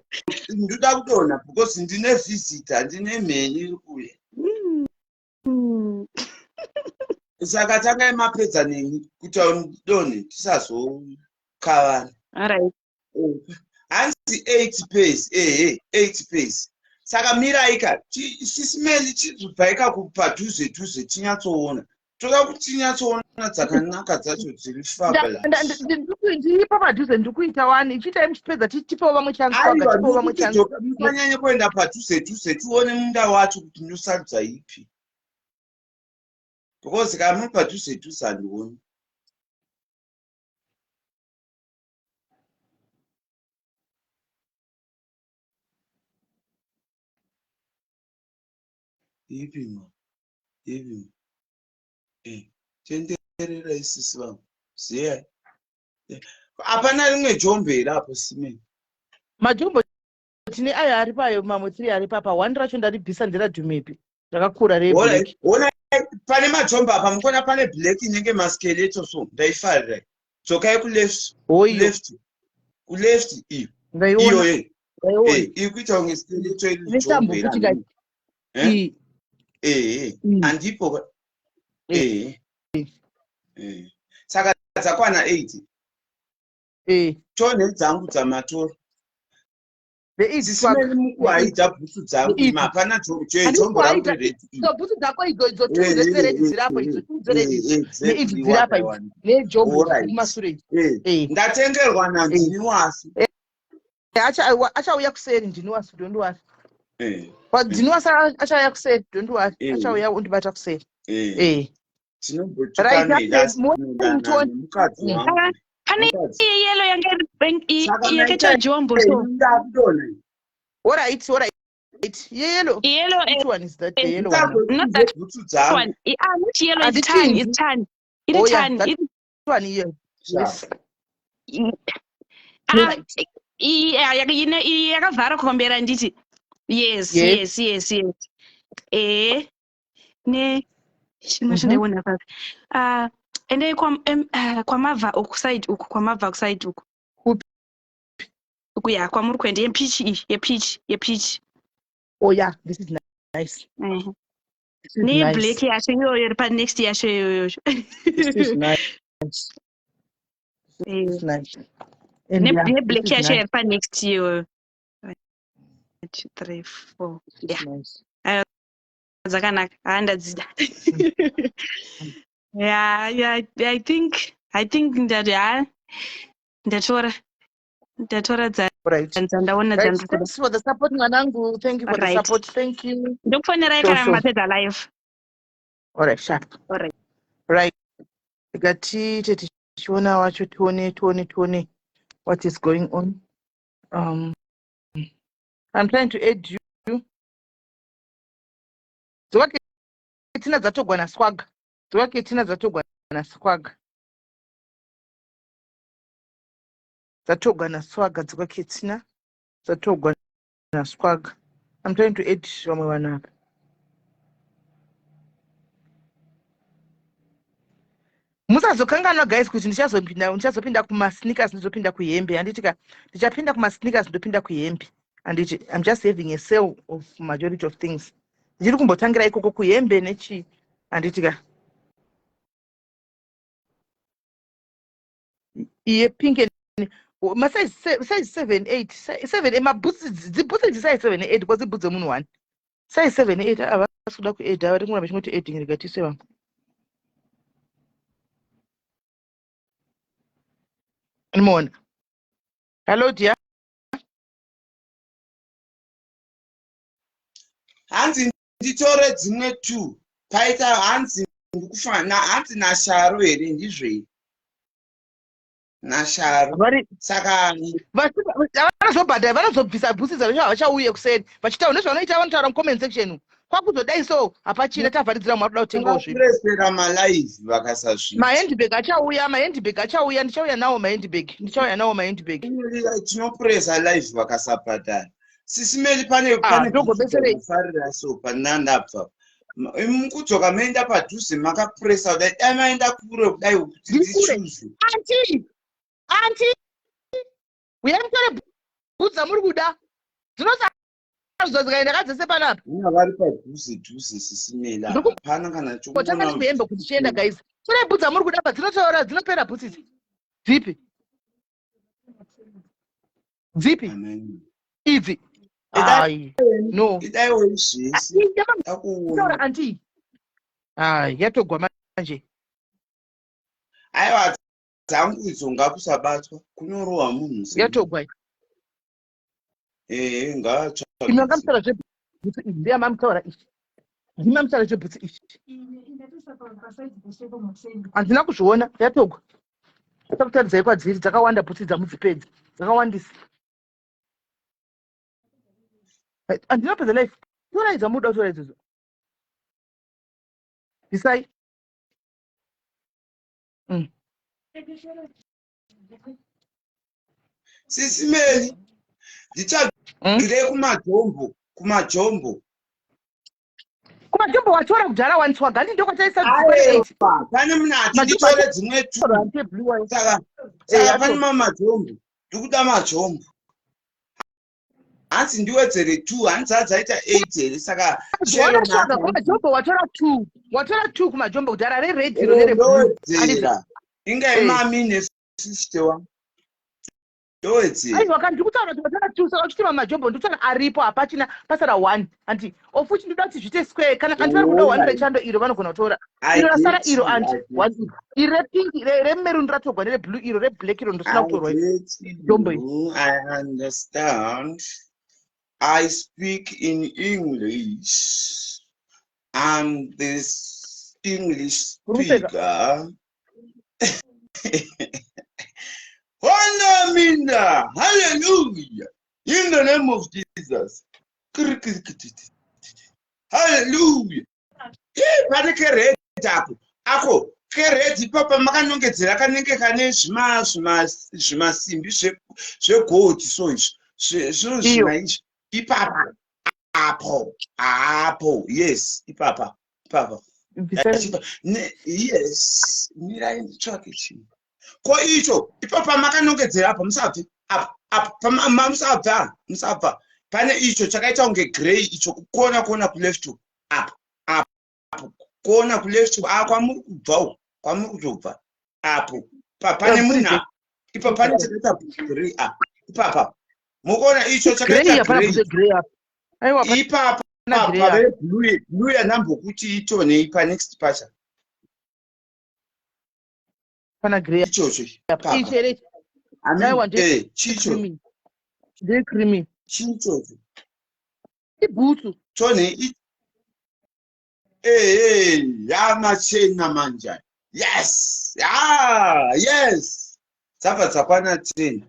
ndoda kudonha because ndine visitor ndine mheni iri kuya. Saka tangai mapedza neni kuti donhe tisazokavana. Hanzi 8 pace 8 pace. Saka miraika SIS MELLY chizobva ikakupadhuze tinyatsoona. Toda kuti tinyatsoona dzakanaka dzacho dziri fabulous. Ndiri papadhuze ndikuita 1 ichiita muchipedza tichipawo vamwe chance swaga tipawo vamwe chance. Mufanyanye kuenda padhuze tione munda wacho kuti ndosarudza ipi. Because kama padhuze handioni. Ipi tenderera isisi vangu ziya. Hapana rimwe jombo here apo simeni. Majombo tine ayo ari payo mamwe 3 ari papa. 1 racho ndaribvisa ndiradhumepi rakakura reblack. Ona pane majombo apa mukona pane black inenge maskeleto so ndaifarira. Dzokai kuleft. Kuleft iyo. Iyo kuita kunge skeleto iri jombo. Andipo saka dzakwana 8 tone dzangu dzamatora mukuaita bhutsu dzangu mapana jombo rangu bhutsu dzako idzo tuzeseredi dzirapo idzo neidzi dzirapa idzi nejombo kumasure ndatengerwa nandiniwasi achauya kuseri ndiniwasi don't worry. Ndiniwasi achauya kuseri don't worry. Achauya undibata kuseri. Pane yellow yakaita jombo so. Alright. Yellow. Which one is that? The yellow one. Not that one. Not yellow. It's tan. It's tan. It's tan. That one here. Yes. Yakavhara kukombera nditi. Yes. Ne chimwe chandaiona papa. Ende kwamabva okuside uku kwamabva kuside uku. Uku kwamuri kuenda yepeach. Oh yeah, this is nice. Ne black yacho iyoyo iri pa next yacho iyoyo. This is nice. This is nice. Ne black yacho iri pa next iyoyo. 2 3 4 yeah Nice. dzakanaka handadzida yeah I think ndatora Right. dzandaona Right. dzandikuda Thanks for the support, Manangu. Thank you for the right support. Thank you. ndokufonerai Sure, kana sure. mapedza live All right, sharp. all right Right. Gatite tichiona wacho tuone what is going on. I'm trying to add you. Dzwake tina dzatogwana swag. Dzwake tina dzatogwana swag. Dzatogwana swag dzwake tina dzatogwana swag. I'm trying to add vamwe vanhu apa. Musazokanganwa guys kuti ndichazopinda kumasneakers ndizopinda kuhembe. Handitika ndichapinda kumasneakers ndopinda kuhembe. Handiti I'm just having a sale of majority of things. Ndiri kumbotangira ikoko kuhembe nechi. Handitika iye pink size 7 8 7 mabhutsi size 7 8 because ibhutsi munhu 1 size 7 8 avasuda kuedha vari kuramba chingoti edhing rikatise vamwe. Animona. Hello dear. hanzi nditore dzimwe 2 paita hanzi ndikufana hanzi nasharo here ndizvei nasharo saka vanozobhadhara vanozobvisa bhutsi dzavo havachauye kuseni vachitaura nezvavanoita vanotaura mucomment section kwakuzodai so hapachina tavharidzira mari kuda kutengawo zvinhu vapresera malive vakasasvika mahandbag achauya ndichauya nawo mahandbag tinopresa live vakasabhadhara sisimeli panefarira so panandabva mukudzoka maenda padhuze makapresa kudai dai maenda kure kudai kuti ndichuze anti uyai mutore bhutsi dzamuri kuda dzinosazodzikaenda kadzese panapa vari padhuze sisimeli hapana kana tanga ndikuhembe kuti chienda guys torai bhutsi dzamuri kuda dzinotaura dzinopera bhutsi idzi dzipi idzi no idaiwo zvese taura anti yatogwa manje aiwa dzangu idzo ngakusabatwa kunorohwa munhu yatogwa ngatsvaimamutaura zvebhutsi izvi ndeyamamutaura izvi ndimamutaura zvebhutsi izvi handina kuzviona yatogwa takutaridzai kwadziri dzakawanda bhutsi dzamudzipedzi dzakawandisa handinopedza life torai dzamuda kutora idzodzo bvisai sisimeli ndichagire kumajombo watora kudhara waniswaga handi ndokwataisa pane munhu ati nditore dzimwe 2 saka pane mamajombo ndikuda majombo hanzi ndiwedzere 2 hanzi adzaita 8 here saka kumajombo watora 2 kumajombo kudhara reredhiro nerewedzera ingaimami nesisitewa aiwa ndikutaura kuti watora 2 saka uchitima majombo ndikutaura aripo hapachina pasara 1 anti ofuchi ndoda kuti zviite square kana anti vari kuda 1 rechando iro vanogona kutora iro rasara iro anti iri repingi remeruni ratogwa nereblue iro reblack iro ndosina kutorwa jombo I understand. I speak in English. I'm this English speaker. Hallelujah! Hallelujah! In the name of Jesus. Hallelujah! Pane keredi ako keredi papa makanongedzera kanenge kane zvimasimbi zvegold so izvi zvinhu zvimaizvi ipapa apo yes ipapa yes mirai nditsvake chinhu ko icho ipapa makanongedzera apa musabve apa musabva pane icho chakaita kunge grey icho kukona kuleft apa kona kuleft kwamuri kubvawo kwamuri kutobva apo pane munhu ipo pane chakaita grey ipapa Mukuona icho Grey chakaita hapana grey. bvute grey apa. Aiwa Ipapo hapana grey pave apa. blue yanambokuti itonei panext pacha. Hapana grey Ichocho apa. papa. Ichere. Aiwa ndeye Chicho. creamy. Ndeye creamy. Chichocho. Ibhutsu. Tonei yamachena manja. Yes. Yes. Dzabva dzakwana 10.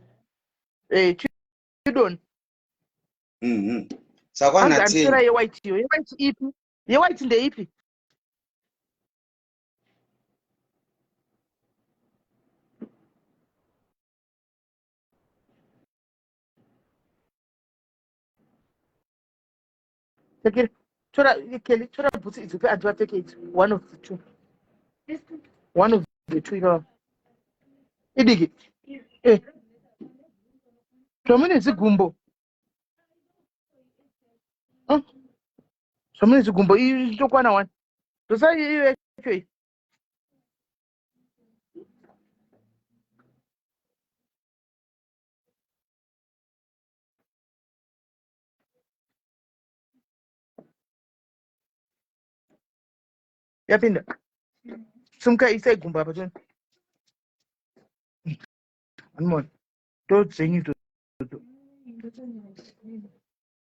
Chidoni. Dzakwana 10. Andisora yewhite iyo. Yewhite ipi? Yewhite ndeipi? Take Kelly, tora bhutsu idzopi andiwapfeke idzi. One of the two. One of the two ipapo. Idiki. Zvamune zigumbo. Zvamune zigumbo ichokwana 1. Zvosa iyo yacho iyi. Yapinda. Sumuka isa igumbo apa toni. Anmona. Todzenyu toto.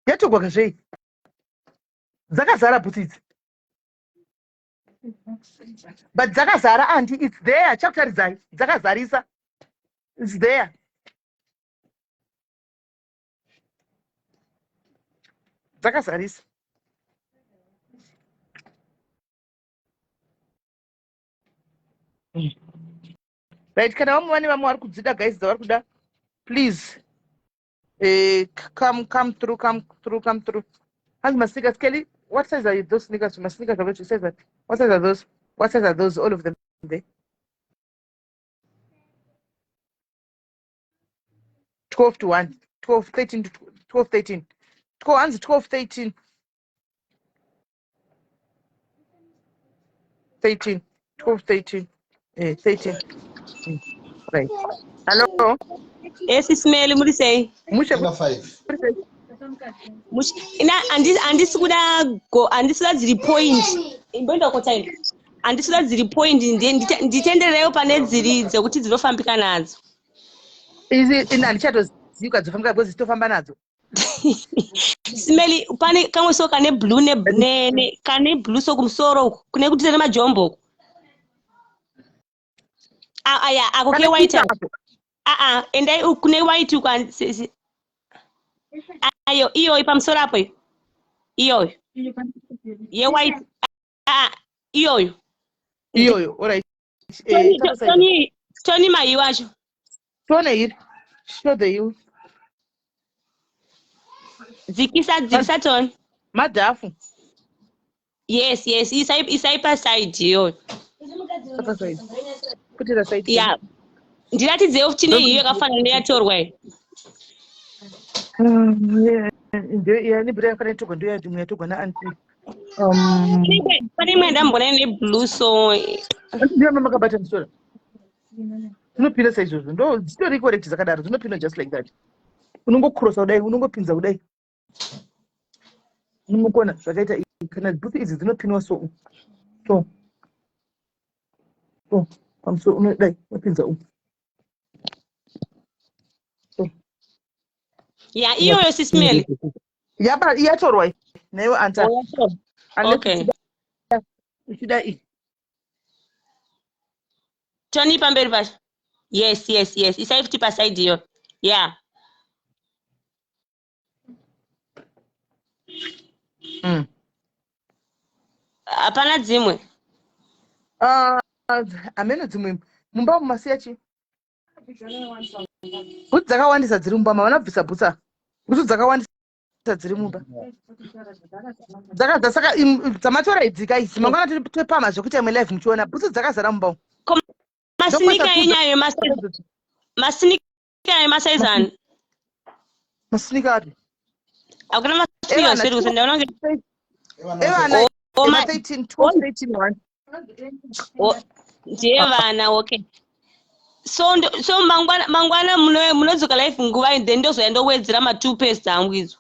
Yatogwaka zvei. Dzakazara bhutsu idzi. But dzakazara andi, it's there. Chakutaridzai. Dzakazarisa. It's there. Dzakazarisa. Right, kana vamwe vari kudzida guys dzavari kuda, please come through. Hands my sneakers, Kelly. What size are those sneakers? My sneakers are what you say that. What size are those? What size are those? All of them there. 12 to 1, 12, 13 to 12, 13. 12, 13. 13, 12, 13. 13. Right. Hello. SIS MELLY muri sei? Musha 5. Andisi kuda dziri point. Imboenda kwa time. Andisi kuda dziri point nditendereyo pane dziri dzekuti dzinofambika nadzo. Izi ndichatoziuka dzofambika because dzitofamba nadzo. SIS pane kamwe so kane blue kane blue so kumusoro kune kuti tene majombo. Aya akoke white. Endai kune white kwa ayo iyo ipamusoro apo iyo ye white iyo alright. Tony mai wacho Tone iri show the you dzikisa Tony madhafu. yes isai pa side iyo Putira side. yeah ndiratidze kuti ne iyo yakafanana neyatorwa ndio ni bra kana togwa ndio yati muyatogwa na anti pane mwenda mbona ne blue so ndio mama kabata msora unopinda size izvo ndo story correct zakadaro unopinda just like that unongokrosa kudai unongopinza kudai unongokona zvakaita kana bhutsu idzi dzinopinwa so pamusoro unodai unopinza yeah iyo SIS MELLY yatorwa nayo anta. Okay. Uchida i Tony pamberi pacho. Yes. Isai 50 side iyo. Yeah. Hapana dzimwe. Ameno dzimwe mumba mumasiya chi. Bhutsu dzakawandisa dziri mumba vanobvisa bhutsa. Bhutsu dzakawandisa dziri mumba. Saka dzamatora idzika idzi mangwana topama zvokuti amwe live muchiona bhutsu dzakazara mumba. Masinika yenyayo masinika yemasaizana. Masinika api? Akuna masinika serious ndaona nge. Evana 13 12 13 1. Ndiye vana okay. so mangwana munodzoka life nguva then ndozoya ndowedzera ma2 paste hangu idzo